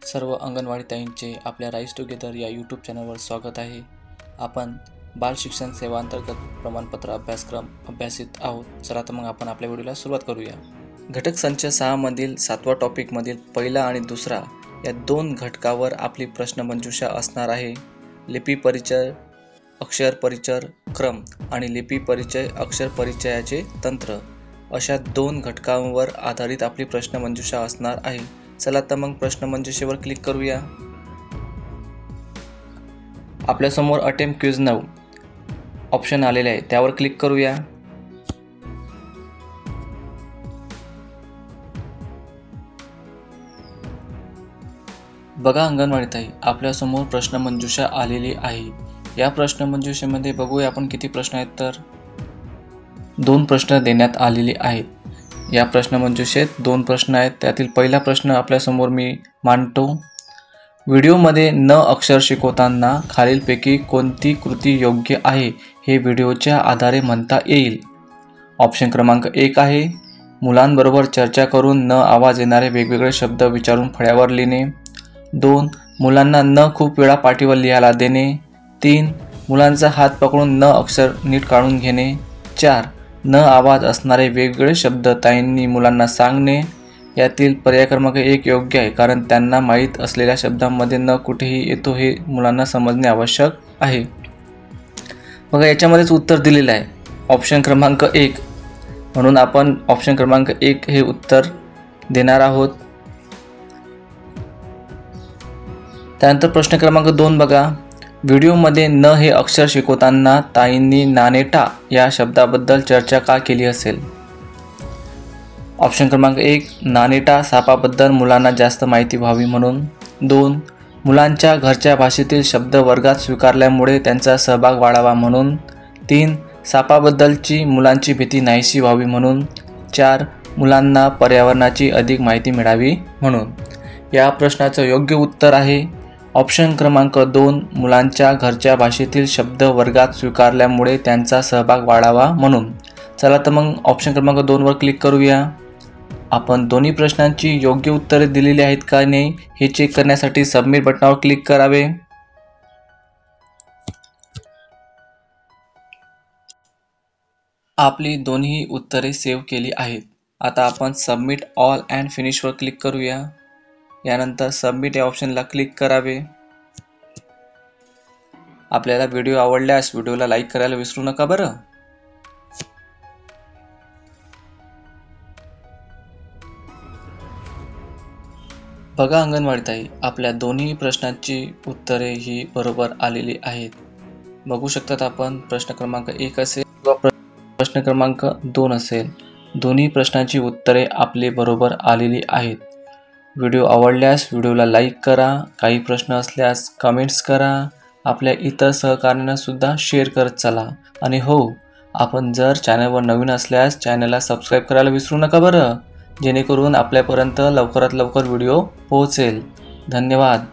सर्व अंगणवाडी ताईंचे आपल्या rice together या यूट्यूब चॅनलवर स्वागत आहे। आपण बाल शिक्षण सेवा अंतर्गत प्रमाणपत्र अभ्यासक्रम अभ्यासित आहोत। चला तर मग आपण आपल्या व्हिडिओला सुरुवात करूया। घटक संच 6 मधील 7वा टॉपिक मधील पहिला आणि दुसरा या दोन घटकावर आपली प्रश्नमंजुषा असणार आहे। लिपी परिचय, अक्षर परिचय क्रम आणि लिपी परिचय अक्षर परिचयाचे तंत्र अशा दोन घटकांवर आधारित आपली प्रश्नमंजुषा असणार आहे। चला तर मग प्रश्नमंजुषेवर क्लिक करूया। आपल्या समोर अटेम्प्ट क्विज नाउ ऑप्शन आलेले आहे, त्यावर क्लिक करूया। बघा अंगणवाडी ताई, आपल्या समोर प्रश्नमंजुषा आलेली आहे। या प्रश्नमंजुषेमध्ये बघूया आपण किती प्रश्न आहेत, तर 2 प्रश्न देण्यात आलेले आहेत। या प्रश्नमंजुषेत 2 प्रश्न आहेत। त्यातील पहिला प्रश्न आपल्या समोर मी मांडतो। व्हिडिओमध्ये न अक्षर शिकवताना खालीलपैकी कोणती कृती योग्य आहे हे व्हिडिओच्या आधारे म्हणता येईल। ऑप्शन क्रमांक 1 आहे मुलांबरोबर चर्चा करून न आवाज येणारे वेगवेगळे शब्द विचारून फळ्यावर लिहिणे। 2 मुलांना न खूप वेळा पाटीवर लिहायला देणे। 3 मुलांचा हात पकडून न अक्षर नीट काढून घेणे। 4 न आवाज असणारे वेगवेगळे शब्द ताईंनी मुलांना सांगणे। यातील पर्याय क्रमांक 1 योग्य आहे, कारण त्यांना माहीत असलेल्या शब्दांमध्ये न कुठेही येतो हे मुलांना समजणे आवश्यक आहे। बघा याच्यामध्येच उत्तर दिलेलं आहे ऑप्शन क्रमांक 1, म्हणून आपण ऑप्शन क्रमांक 1 हे उत्तर देणार आहोत। त्यानंतर प्रश्न क्रमांक 2 बघा, व्हिडिओमध्ये न हे अक्षर शिकवताना ताईंनी नानेटा या शब्दाबद्दल चर्चा का केली असेल। ऑप्शन क्रमांक 1 नानेटा सापाबद्दल मुलांना जास्त माहिती व्हावी म्हणून। 2 मुलांच्या घरच्या भाषेतील शब्द वर्गात स्वीकारल्यामुळे त्यांचा सहभाग वाढावा म्हणून। 3 सापाबद्दलची मुलांची भीती नाहीशी व्हावी म्हणून। 4 मुलांना पर्यावरणाची अधिक माहिती मिळावी म्हणून। या प्रश्नाचं योग्य उत्तर आहे ऑप्शन क्रमांक 2 मुलांच्या घरच्या भाषेतील शब्द वर्गात स्वीकारल्यामुळे त्यांचा सहभाग वाढावा म्हणून। चला तर मग ऑप्शन क्रमांक 2 वर क्लिक करूया। आपण दोन्ही प्रश्नांची योग्य उत्तरे दिलेली आहेत का नाही हे चेक करण्यासाठी सबमिट बटनावर क्लिक करावे। आपली दोन्ही उत्तरे सेव्ह केली आहेत। आता आपण सबमिट ऑल अँड फिनिश वर क्लिक करूया। यानंतर सबमिट या ऑप्शनला क्लिक करावे। आपल्याला व्हिडिओ आवडल्यास व्हिडिओला लाईक करायला विसरू नका बरं। बघा अंगणवाडी ताई, आपल्या दोन्ही प्रश्नांची उत्तरे ही बरोबर आलेली आहेत। बघू शकतात आपण, प्रश्न क्रमांक 1 असेल किंवा प्रश्न क्रमांक 2 असेल, दोन्ही प्रश्नांची उत्तरे आपली बरोबर आलेली आहेत। व्हिडिओ आवडल्यास व्हिडिओला लाईक करा, काही प्रश्न असल्यास कमेंट्स करा, आपल्या इतर सहकार्यांना सुद्धा शेअर करत चला। आणि हो, आपण जर चॅनलवर नवीन असल्यास चॅनलला सबस्क्राईब करायला विसरू नका बरं, जेणेकरून आपल्यापर्यंत लवकरात लवकर व्हिडिओ पोहोचेल। धन्यवाद।